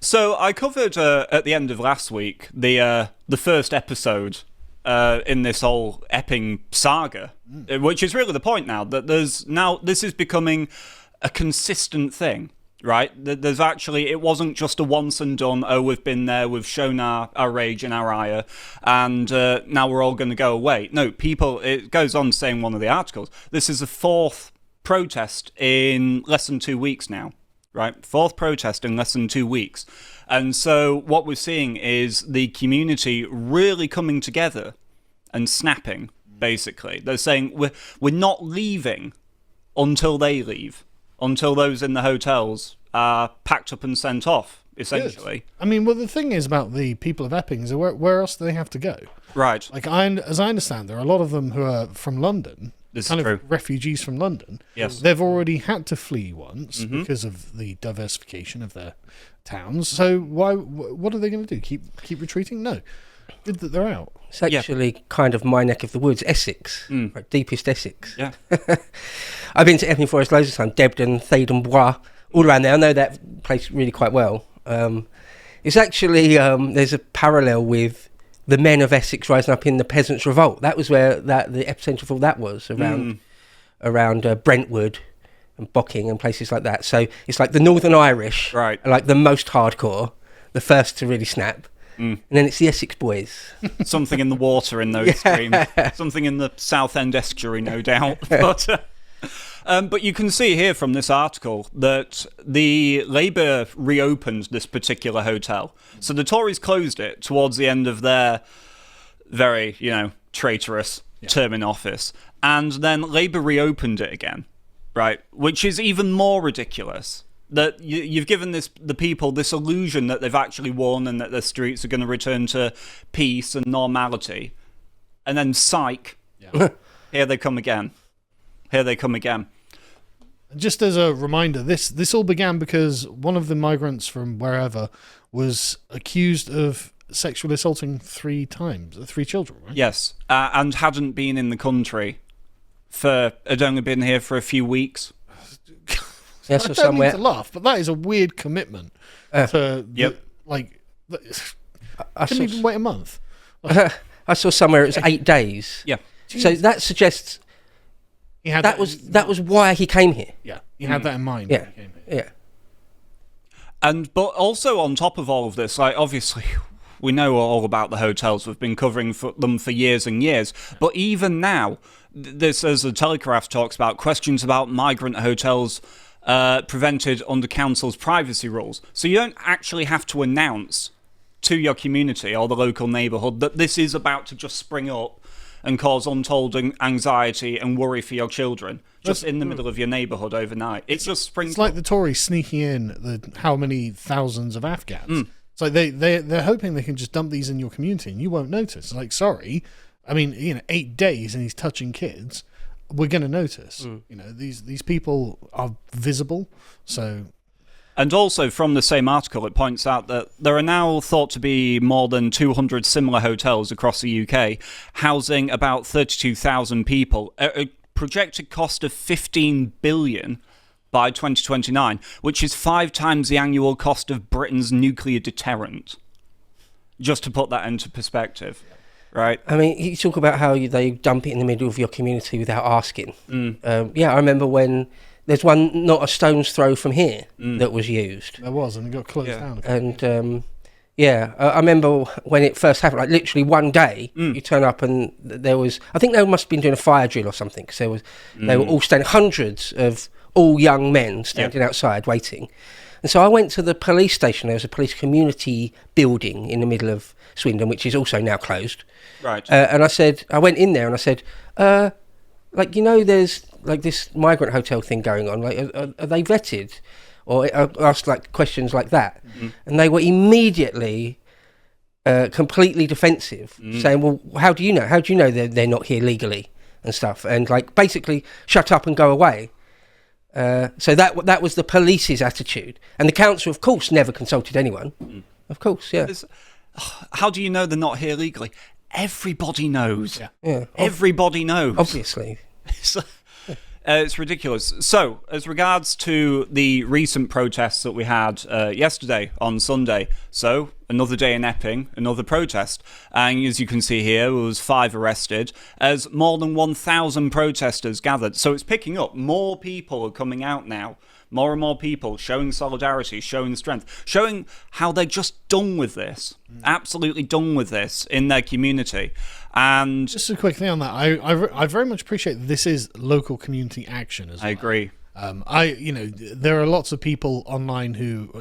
So I covered at the end of last week the first episode in this whole Epping saga, which is really the point now, that this is becoming a consistent thing, right? There's actually, it wasn't just a once and done, oh, we've been there, we've shown our rage and our ire, and now we're all going to go away. No, it goes on saying one of the articles, this is the fourth protest in less than 2 weeks now, right? Fourth protest in less than 2 weeks. And so what we're seeing is the community really coming together and snapping, basically. They're saying, we're not leaving until they leave, until those in the hotels are packed up and sent off, essentially. Good. I mean, well, the thing is about the people of Epping is where else do they have to go? Right. Like, as I understand, there are a lot of them who are from London, This kind is true. of refugees from London. Yes. They've already had to flee once because of the diversification of their towns. So what are they going to do? Keep retreating? No. Good that they're out. It's actually kind of my neck of the woods, Essex, right, deepest Essex. Yeah. I've been to Epping Forest loads of times, Debden, Theydon Bois, all around there. I know that place really quite well. It's actually, there's a parallel with the men of Essex rising up in the Peasants' Revolt. That was where the epicenter of all that was, around Brentwood and Bocking and places like that. So it's like the Northern Irish, right, are like the most hardcore, the first to really snap. And then it's the Essex boys. Something in the water in those streams. Something in the Southend estuary, no doubt. But you can see here from this article that the Labour reopened this particular hotel. So the Tories closed it towards the end of their very, traitorous term in office. And then Labour reopened it again, right? Which is even more ridiculous. That you've given the people this illusion that they've actually won and that the streets are going to return to peace and normality. And then, psych, here they come again. Here they come again. Just as a reminder, this all began because one of the migrants from wherever was accused of sexually assaulting 3 children, right? Yes, and hadn't been in the country had only been here for a few weeks. Yes, I don't mean to laugh, but that is a weird commitment. I couldn't even wait a month. I saw somewhere it was 8 days. Yeah. Jeez. So that suggests that was why he came here. Yeah, he had that in mind. Yeah, when he came here. yeah. But also on top of all of this, like obviously we know all about the hotels. We've been covering them for years and years. But even now, this, as the Telegraph talks about, questions about migrant hotels prevented under council's privacy rules. So you don't actually have to announce to your community or the local neighbourhood that this is about to just spring up and cause untold anxiety and worry for your children just in the middle of your neighbourhood overnight. It just springs It's like up. the Tories sneaking in how many thousands of Afghans. It's like they're hoping they can just dump these in your community and you won't notice. Like, sorry, I mean, 8 days and he's touching kids. We're going to notice. These people are visible. So, and also from the same article, it points out that there are now thought to be more than 200 similar hotels across the UK, housing about 32,000 people. A projected cost of $15 billion by 2029, which is 5 times the annual cost of Britain's nuclear deterrent. Just to put that into perspective. Right. I mean, you talk about how they dump it in the middle of your community without asking. I remember when there's one not a stone's throw from here that was used. there was, and it got closed down. And I remember when it first happened, like literally one day, you turn up and there was, I think they must have been doing a fire drill or something, because they were all standing, hundreds of all young men standing outside waiting. And so I went to the police station. There was a police community building in the middle of Swindon, which is also now closed. Right. And I went in there and I said, there's like this migrant hotel thing going on. Like, are they vetted? Or I asked like questions like that. And they were immediately completely defensive, saying, well, how do you know? How do you know they're not here legally and stuff? And like basically shut up and go away. So that was the police's attitude. And the council, of course, never consulted anyone. Of course, yeah. How do you know they're not here legally? Everybody knows. Yeah. Everybody knows. Obviously. It's ridiculous. So, as regards to the recent protests that we had yesterday on Sunday, so another day in Epping, another protest. And as you can see here, there was 5 arrested as more than 1,000 protesters gathered. So it's picking up. More people are coming out now. More and more people showing solidarity, showing strength, showing how they're just done with this. Absolutely done with this in their community. And just a quick thing on that. I very much appreciate that this is local community action as well. I agree. There are lots of people online who,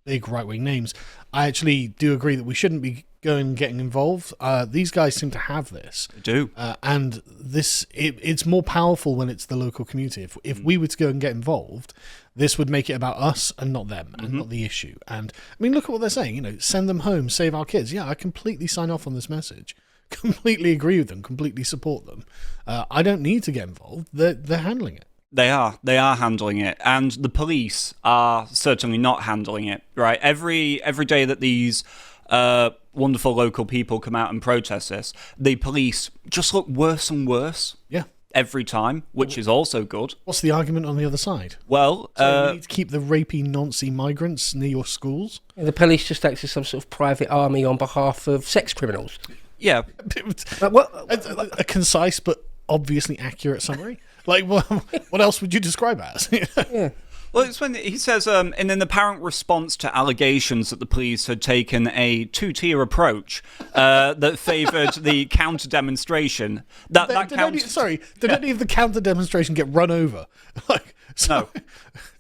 big right-wing names. I actually do agree that we shouldn't be getting involved. These guys seem to have this. They do. And it's more powerful when it's the local community. If we were to go and get involved, this would make it about us and not them and not the issue. And I mean, look at what they're saying. Send them home, save our kids. Yeah, I completely sign off on this message. Completely agree with them. Completely support them. I don't need to get involved. They're handling it. They are handling it, and the police are certainly not handling it. Right, every day that these wonderful local people come out and protest this, the police just look worse and worse. Yeah. Every time, which is also good. What's the argument on the other side? Well, so we need to keep the rapey, noncy migrants near your schools? The police just acts as some sort of private army on behalf of sex criminals. Yeah. A concise but obviously accurate summary? Like, what else would you describe as? Yeah. Well, it's when he says, in an apparent response to allegations that the police had taken a two-tier approach that favoured the counter-demonstration. Did any of the counter-demonstration get run over? No.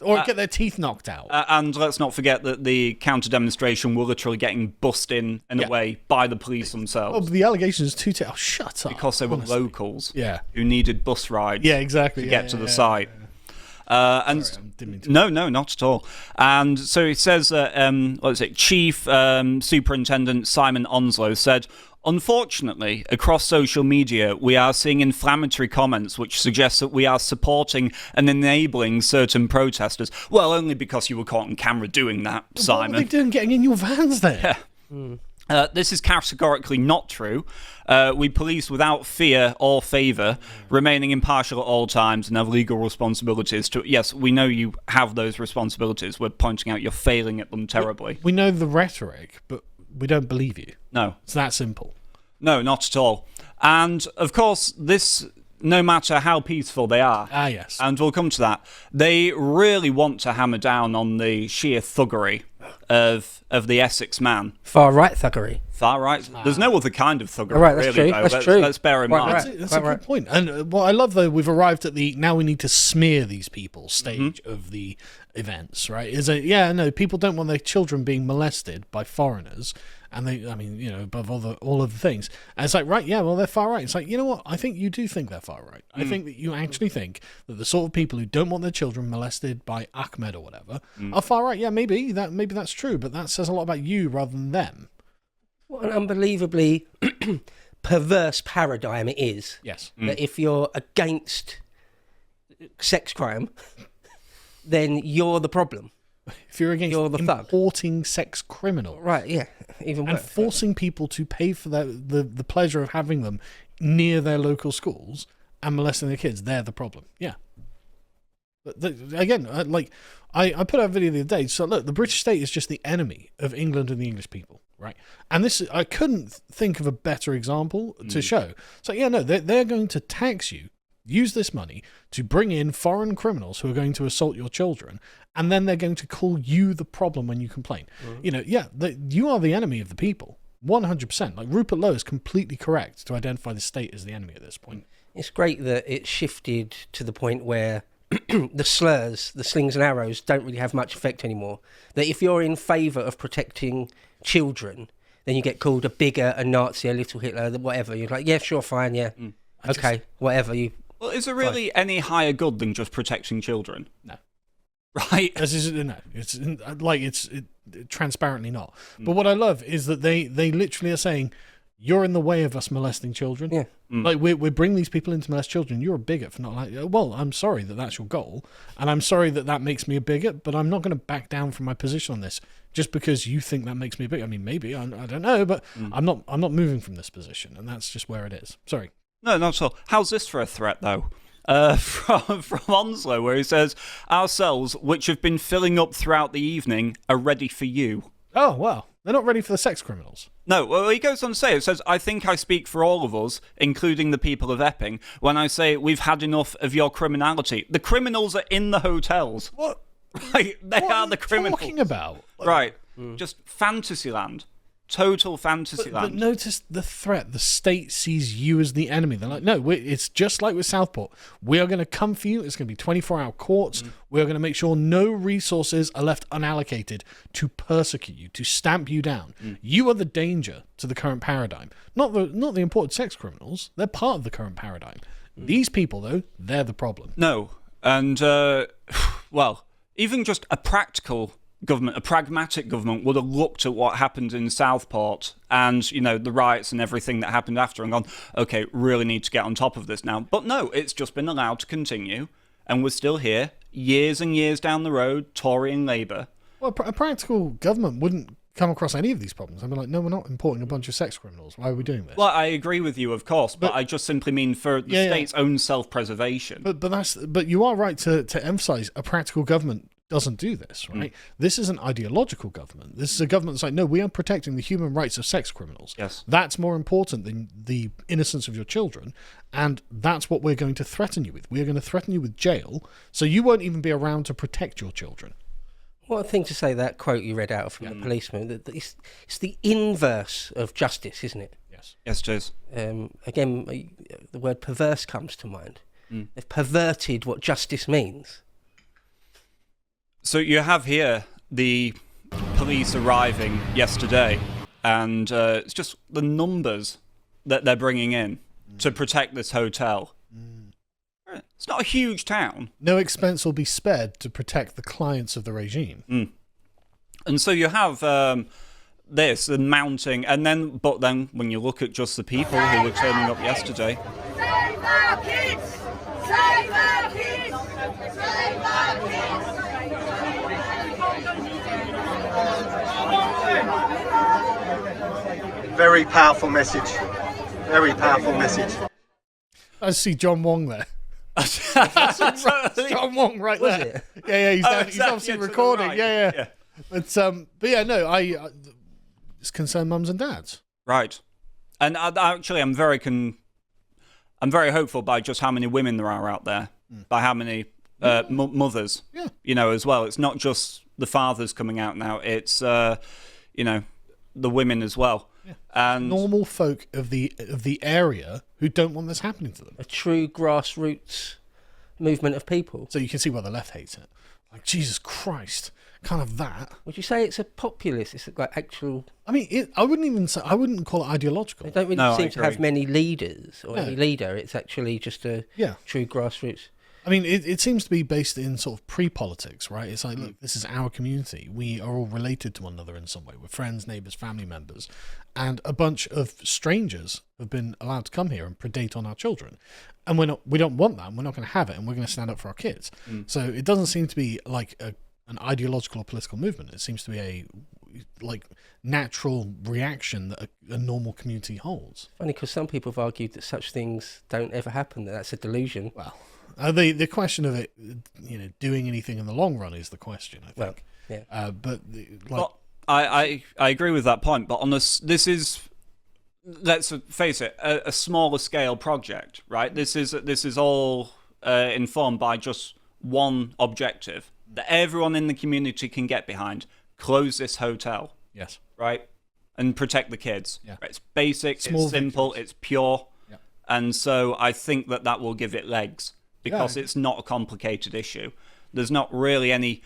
Or get their teeth knocked out? And let's not forget that the counter-demonstration were literally getting bussed in a way by the police themselves. Oh, but the allegation is two-tier. Oh, shut up. Because they were locals who needed bus rides to get to the site. No, not at all. And so it says that, Chief Superintendent Simon Onslow said, unfortunately, across social media, we are seeing inflammatory comments which suggest that we are supporting and enabling certain protesters. Well, only because you were caught on camera doing that, Simon. What were they doing getting in your vans then? Yeah. This is categorically not true. We police without fear or favour, remaining impartial at all times and have legal responsibilities to... Yes, we know you have those responsibilities. We're pointing out you're failing at them terribly. We know the rhetoric, but we don't believe you. No. It's that simple. No, not at all. And, of course, this... No matter how peaceful they are, yes, and we'll come to that, they really want to hammer down on the sheer thuggery of the Essex man. Far right thuggery. Far right. There's no other kind of thuggery. Right, that's really, true. though. That's true. Let's bear in mind. That's a good point. And what I love, though, we've arrived at the now we need to smear these people stage of the events. Right? People don't want their children being molested by foreigners. And above all of the things. And it's like, right, yeah, well, they're far right. It's like, you know what? I think you do think they're far right. I think that you actually think that the sort of people who don't want their children molested by Ahmed or whatever are far right. Yeah, maybe that's true, but that says a lot about you rather than them. What an unbelievably perverse paradigm it is. Yes. That if you're against sex crime, then you're the problem. If you're against the importing sex criminals. Right, yeah. Even and forcing people to pay for the pleasure of having them near their local schools and molesting their kids, they're the problem. Yeah. But I put out a video the other day. So look, the British state is just the enemy of England and the English people, right? And this, I couldn't think of a better example to show. So yeah, no, they're going to tax you, use this money to bring in foreign criminals who are going to assault your children, and then they're going to call you the problem when you complain. You are the enemy of the people, 100%. Like Rupert Lowe is completely correct to identify the state as the enemy at this point. It's great that it shifted to the point where the slurs, the slings and arrows, don't really have much effect anymore. That if you're in favour of protecting children, then you get called a bigot, a Nazi, a little Hitler, whatever. You're like, yeah, sure, fine, yeah. Okay, whatever. Well, is there really any higher good than just protecting children? No. Right? It's transparently not. But what I love is that they literally are saying, you're in the way of us molesting children. Yeah. Like, we're bringing these people in to molest children. You're a bigot for not well, I'm sorry that that's your goal. And I'm sorry that makes me a bigot, but I'm not going to back down from my position on this just because you think that makes me a bigot. I mean, maybe, I don't know, but I'm not moving from this position. And that's just where it is. Sorry. No, not at all. How's this for a threat, though? from Onslow, where he says, "Our cells, which have been filling up throughout the evening, are ready for you." Oh, wow. They're not ready for the sex criminals. No, well, he goes on to say, it says, "I think I speak for all of us, including the people of Epping, when I say we've had enough of your criminality." The criminals are in the hotels. What? Right, they What are the you criminals. talking about? Right, just Fantasyland. Total Fantasyland. But notice the threat. The state sees you as the enemy. They're like, no, it's just like with Southport. We are going to come for you. It's going to be 24-hour courts. We are going to make sure no resources are left unallocated to persecute you, to stamp you down. You are the danger to the current paradigm. Not the imported sex criminals. They're part of the current paradigm. These people, though, they're the problem. No, and, well, even just a practical government, a pragmatic government, would have looked at what happened in Southport and, you know, the riots and everything that happened after and gone, okay, really need to get on top of this now. But no, it's just been allowed to continue, and we're still here, years and years down the road, Tory and Labour. Well, a practical government wouldn't come across any of these problems. I'd be like, no, we're not importing a bunch of sex criminals. Why are we doing this? Well, I agree with you, of course, but I just simply mean for the state's own self-preservation. But you are right to emphasise a practical government doesn't do this, right? This is an ideological government. This is a government that's like, no, we are protecting the human rights of sex criminals. Yes. That's more important than the innocence of your children, and that's what we're going to threaten you with. We are going to threaten you with jail, so you won't even be around to protect your children. What a thing to say, that quote you read out from the policeman. That it's the inverse of justice, isn't it? Yes. Yes, it is. Again, the word perverse comes to mind. They've perverted what justice means. So you have here the police arriving yesterday, and it's just the numbers that they're bringing in to protect this hotel. It's not a huge town. No expense will be spared to protect the clients of the regime. And so you have this, the mounting, but then when you look at just the people who were turning up yesterday... Save our kids! Save our kids! Save our kids! Very powerful message. Very powerful message. I see John Wong there. John Wong right Was there. it? Yeah, he's exactly, obviously to the recording. right. Yeah. But yeah, no, it's concerned mums and dads. Right. And actually, I'm very hopeful by just how many women there are out there, by how many mothers, you know, as well. It's not just the fathers coming out now. It's, you know, the women as well. Yeah. And normal folk of the area who don't want this happening to them. A true grassroots movement of people. So you can see why the left hates it. Like, Jesus Christ, can't have that. Would you say it's a populist? It's like actual... I mean, I wouldn't call it ideological. They don't really No, seem I to have agree. many leaders or any leader. It's actually just a true grassroots. I mean, it seems to be based in sort of pre-politics, right? It's like, look, this is our community. We are all related to one another in some way. We're friends, neighbours, family members. And a bunch of strangers have been allowed to come here and predate on our children. And we don't want that, and we're not going to have it, and we're going to stand up for our kids. So it doesn't seem to be like an ideological or political movement. It seems to be a natural reaction that a normal community holds. Funny, because some people have argued that such things don't ever happen, that that's a delusion. Well, the question of it, you know, doing anything in the long run is the question, I think. Well, yeah. Well, I agree with that point, but on this is, let's face it, a smaller scale project, right? This is all informed by just one objective that everyone in the community can get behind: close this hotel. Yes. Right, and protect the kids. Yeah. It's basic, Small it's simple, victories. it's pure, Yeah. and so I think that will give it legs because Yeah. it's not a complicated issue. There's not really any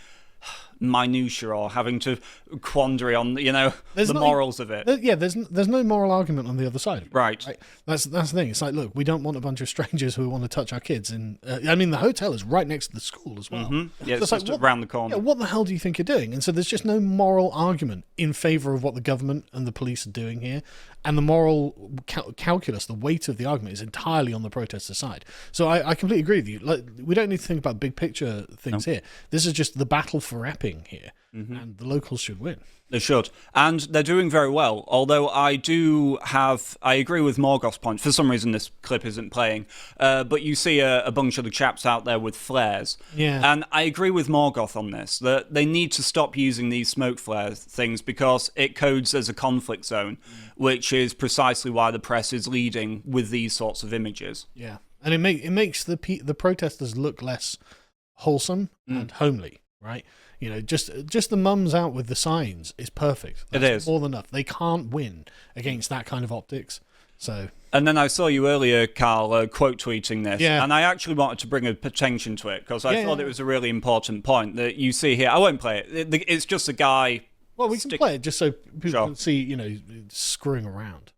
minutiae or having to quandary on, you know, the morals of it. There's no moral argument on the other side of it, Right. That's the thing. It's like, look, we don't want a bunch of strangers who want to touch our kids, and I mean, the hotel is right next to the school as well. Yeah, So it's like, just around the corner. Yeah, what the hell do you think you're doing? And so there's just no moral argument in favour of what the government and the police are doing here, and the moral calculus, the weight of the argument is entirely on the protester side. So I completely agree with you. Like, we don't need to think about big picture things here. This is just the battle for Epping Epping here, and the locals should win. They should. And they're doing very well. Although I agree with Morgoth's point. For some reason, this clip isn't playing. But you see a bunch of the chaps out there with flares. Yeah. And I agree with Morgoth on this, that they need to stop using these smoke flare things because it codes as a conflict zone, which is precisely why the press is leading with these sorts of images. Yeah. And it makes the protesters look less wholesome and homely, right? You know, just the mums out with the signs is perfect. That's It is more than enough. They can't win against that kind of optics. So. And then I saw you earlier, Carl, quote tweeting this, and I actually wanted to bring attention to it because I thought it was a really important point that you see here. I won't play it. It's just a guy. Well, we can play it just so people can see, you know, screwing around.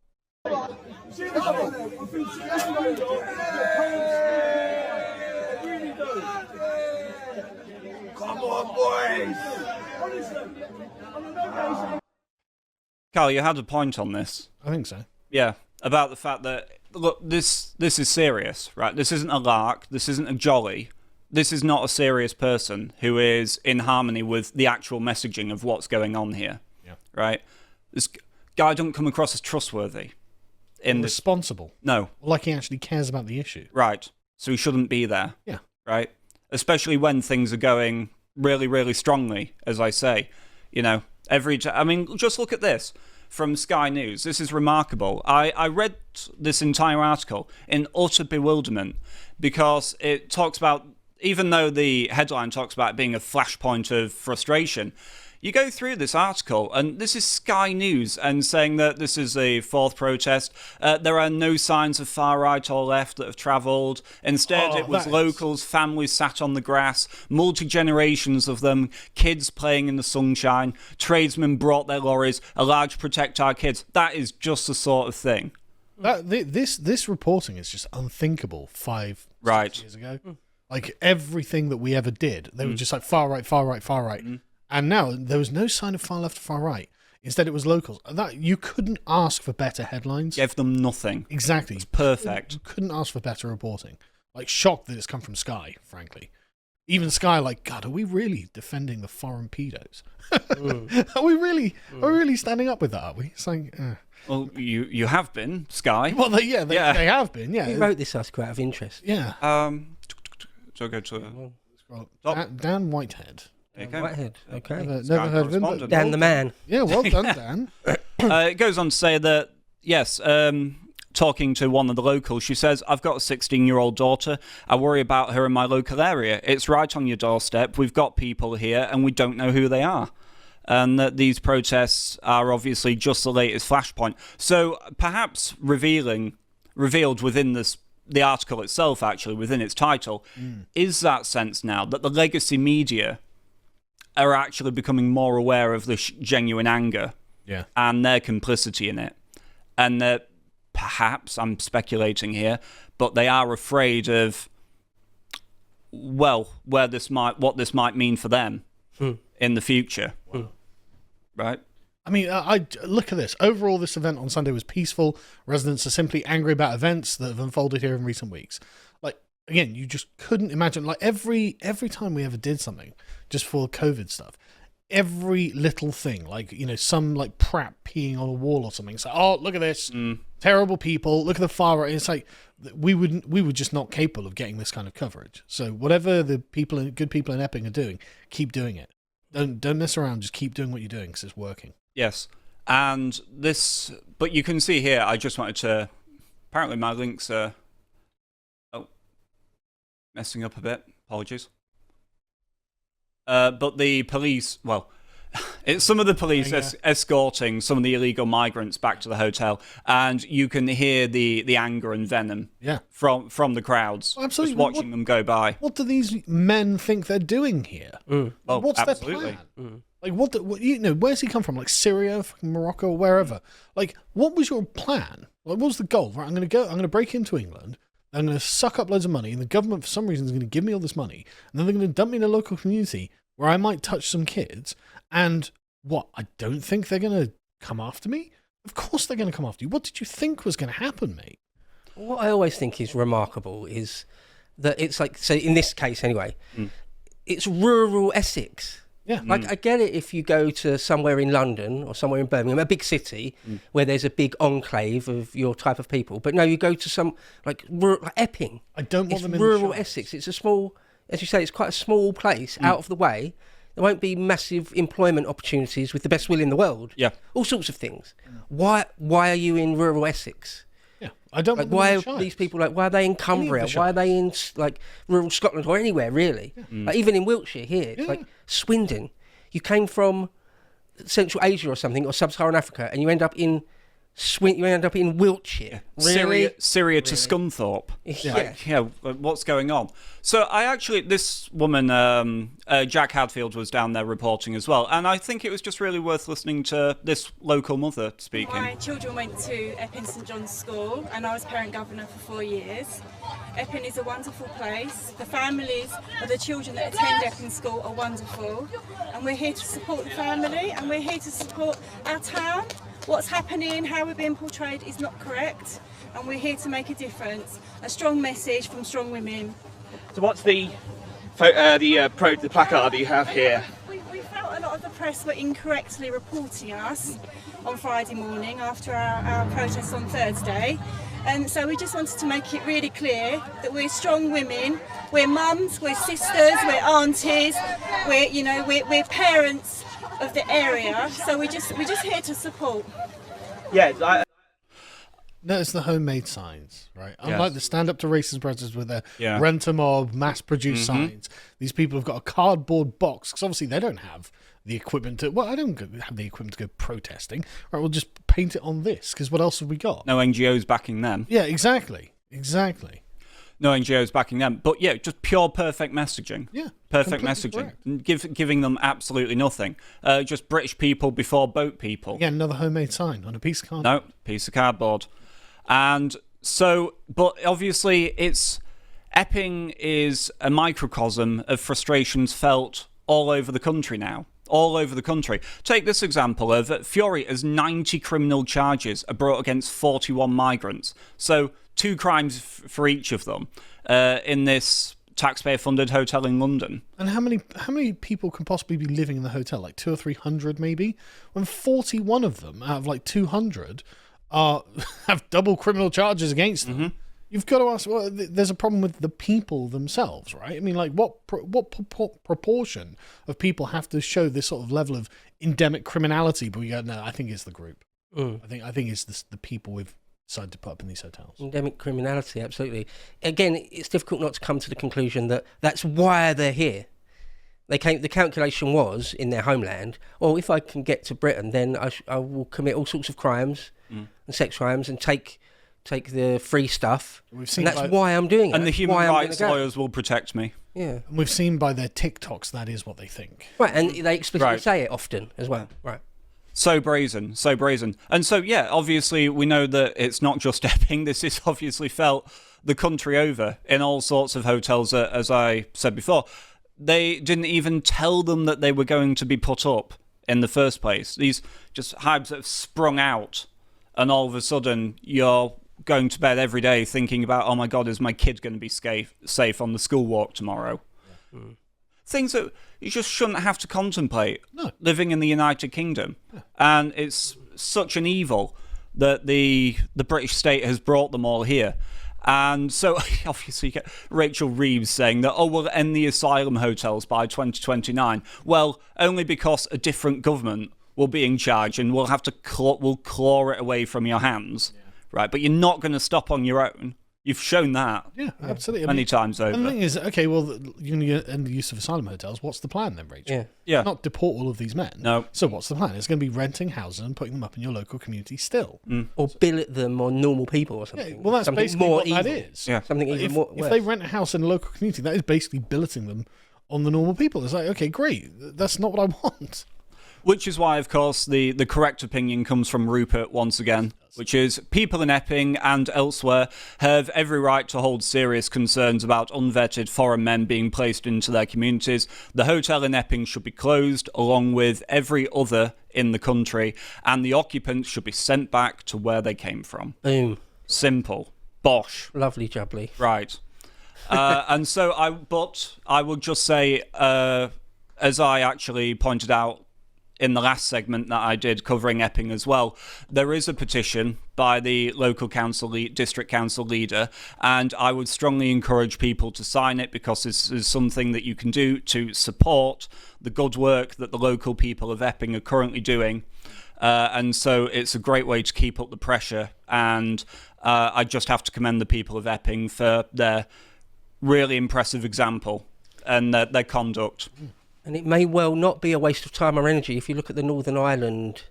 Come on, boys! Carl, you had a point on this. I think so. Yeah, about the fact that, look, this is serious, right? This isn't a lark. This isn't a jolly. This is not a serious person who is in harmony with the actual messaging of what's going on here. Yeah. Right? This guy doesn't come across as trustworthy. Responsible. No. Like he actually cares about the issue. Right. So he shouldn't be there. Yeah. Right? Especially when things are going really, really strongly, as I say. You know, I mean, just look at this from Sky News. This is remarkable. I read this entire article in utter bewilderment because it talks about, even though the headline talks about it being a flashpoint of frustration, you go through this article, and this is Sky News, and saying that this is a fourth protest. There are no signs of far right or left that have travelled. Instead, it was locals, families sat on the grass, multi-generations of them, kids playing in the sunshine, tradesmen brought their lorries, allowed to protect our kids. That is just the sort of thing. This reporting is just unthinkable 5 years ago. Like, everything that we ever did, they were just like far right, far right, far right. And now there was no sign of far left or far right. Instead, it was locals. That you couldn't ask for better headlines. Gave them nothing. Exactly. It's perfect. You couldn't ask for better reporting. Like, shocked that it's come from Sky, frankly. Even Sky, like, God, are we really defending the foreign pedos? Are we really standing up with that? Are we? It's like, well, you have been, Sky. Well, they have been. Yeah. Who wrote this article out of interest? Yeah. So go to Dan Whitehead. Whitehead. Okay. Never heard of him. But Dan the man. Yeah, well done, Dan. It goes on to say that, yes, talking to one of the locals, she says, I've got a 16-year-old daughter. I worry about her in my local area. It's right on your doorstep. We've got people here, and we don't know who they are. And that these protests are obviously just the latest flashpoint. So perhaps revealed within the article itself, actually, within its title, is that sense now that the legacy media are actually becoming more aware of the genuine anger and their complicity in it. And that perhaps, I'm speculating here, but they are afraid of, well, what this might mean for them in the future. Right? I mean, I look at this. Overall, this event on Sunday was peaceful. Residents are simply angry about events that have unfolded here in recent weeks. Like, again, you just couldn't imagine. Like, every time we ever did something, just for COVID stuff, every little thing, like, you know, some like prat peeing on a wall or something. It's like, oh, look at this, terrible people. Look at the far right. It's like we were just not capable of getting this kind of coverage. So whatever the good people in Epping are doing, keep doing it. Don't mess around. Just keep doing what you're doing because it's working. Yes, and this, but you can see here, I just wanted to, apparently my links are, messing up a bit, apologies. But the police, well, it's some of the police escorting some of the illegal migrants back to the hotel, and you can hear the anger and venom from the crowds, absolutely. Just watching them go by. What do these men think they're doing here? What's their plan? Like, where's he come from? Like, Syria, fucking Morocco, or wherever. Like, what was your plan? Like, what was the goal? Right, I'm going to break into England, I'm going to suck up loads of money, and the government, for some reason, is going to give me all this money, and then they're going to dump me in a local community where I might touch some kids, and what? I don't think they're going to come after me? Of course they're going to come after you. What did you think was going to happen, mate? What I always think is remarkable is that it's like, so in this case anyway, it's rural Essex. Yeah. Like, I get it if you go to somewhere in London or somewhere in Birmingham, a big city, where there's a big enclave of your type of people. But no, you go to some, like Epping. I don't want It's them in rural the shops. Essex. It's a small, as you say, it's quite a small place, out of the way. There won't be massive employment opportunities with the best will in the world. Yeah. All sorts of things. Why are you in rural Essex? Yeah, I don't. Like, want them why in are the shops. these people, like, why are they in Cumbria? the Why are they in, like, rural Scotland or anywhere, really? Like, even in Wiltshire here, it's like Swindon. You came from Central Asia or something, or Sub-Saharan Africa, and you end up in Wiltshire. Really? Syria to Scunthorpe. Yeah. Like, yeah, what's going on? So this woman, Jack Hadfield, was down there reporting as well, and I think it was just really worth listening to this local mother speaking. My children went to Epping St John's School, and I was parent governor for 4 years. Epping is a wonderful place. The families of the children that attend Epping School are wonderful, and we're here to support the family, and we're here to support our town. What's happening, how we're being portrayed is not correct, and we're here to make a difference. A strong message from strong women. So what's the placard that you have here? We felt a lot of the press were incorrectly reporting us on Friday morning after our protest on Thursday. And so we just wanted to make it really clear that we're strong women, we're mums, we're sisters, we're aunties, we're parents of the area. So we're just here to support. Yeah, No, it's the homemade signs, right? Unlike the stand up to racist protesters with their rent a mob, mass produced signs, these people have got a cardboard box because obviously they don't have the equipment to. Well, I don't have the equipment to go protesting. Right, we'll just paint it on this because what else have we got? No NGOs backing them. Yeah, exactly. No NGOs backing them. But yeah, just pure perfect messaging. Yeah, Perfect completely messaging. correct. Giving them absolutely nothing. Just British people before boat people. Again, another homemade sign on a piece of cardboard. No, piece of cardboard. And so, but obviously Epping is a microcosm of frustrations felt all over the country now. All over the country. Take this example of Fury as 90 criminal charges are brought against 41 migrants. So 2 crimes for each of them in this taxpayer-funded hotel in London. And how many people can possibly be living in the hotel? Like 200 or 300 maybe? When 41 of them out of like 200 have double criminal charges against them. You've got to ask, well, there's a problem with the people themselves, right? I mean, like, what proportion of people have to show this sort of level of endemic criminality? But we go, no, I think it's the group. I think it's the people we've decided to put up in these hotels. Endemic criminality, absolutely. Again, it's difficult not to come to the conclusion that that's why they're here. The calculation was, in their homeland, well, if I can get to Britain, then I will commit all sorts of crimes and sex crimes and take the free stuff. And that's why I'm doing it. And the That's human why I'm rights gonna go. lawyers will protect me. Yeah. And we've seen by their TikToks that is what they think. Right, and they explicitly Right. say it often as well. Right. So brazen. And so, yeah, obviously we know that it's not just Epping. This is obviously felt the country over in all sorts of hotels, as I said before. They didn't even tell them that they were going to be put up in the first place. These just hives that have sprung out, and all of a sudden you're going to bed every day thinking about, oh my God, is my kid going to be safe on the school walk tomorrow? Things that you just shouldn't have to contemplate living in the United Kingdom. And it's such an evil that the British state has brought them all here. And so, obviously, you get Rachel Reeves saying that, we'll end the asylum hotels by 2029. Well, only because a different government will be in charge and we'll have to claw it away from your hands. Right? But you're not going to stop on your own. You've shown that. Yeah, absolutely. Many times over. And the thing is, okay, well, you're going to end the use of asylum hotels. What's the plan then, Rachel? Yeah. Not deport all of these men. No. So what's the plan? It's going to be renting houses and putting them up in your local community still. Or billet them on normal people or something. Yeah, well, that's something basically more what evil. that is. Yeah. Something even If, more if worse. they rent a house in a local community, that is basically billeting them on the normal people. It's like, okay, great. That's not what I want. Which is why, of course, the correct opinion comes from Rupert once again, which is people in Epping and elsewhere have every right to hold serious concerns about unvetted foreign men being placed into their communities. The hotel in Epping should be closed, along with every other in the country, and the occupants should be sent back to where they came from. Boom. Simple. Bosh. Lovely jubbly. Right. And so I would just say, as I actually pointed out in the last segment that I did covering Epping as well, there is a petition by the local council, district council leader, and I would strongly encourage people to sign it, because this is something that you can do to support the good work that the local people of Epping are currently doing. And so it's a great way to keep up the pressure, and I just have to commend the people of Epping for their really impressive example and their conduct. And it may well not be a waste of time or energy if you look at the Northern Ireland,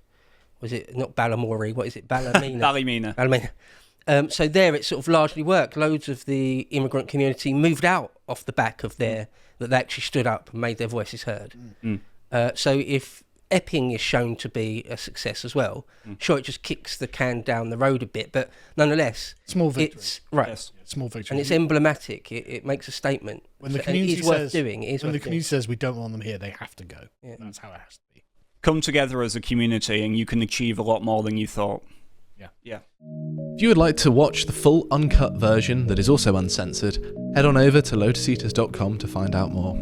was it not Balamory, what is it, Ballymena. Ballymena. So there it sort of largely worked. Loads of the immigrant community moved out off the back of that they actually stood up and made their voices heard. So if Epping is shown to be a success as well, sure, it just kicks the can down the road a bit, but nonetheless, Small victory. It's right. Yes. Small victory. And it's emblematic. It makes a statement. When the So- and community it is worth says, doing. It is when the worth community doing. says we don't want them here, they have to go. Yeah. That's how it has to be. Come together as a community and you can achieve a lot more than you thought. Yeah. If you would like to watch the full uncut version that is also uncensored, head on over to lotuseaters.com to find out more.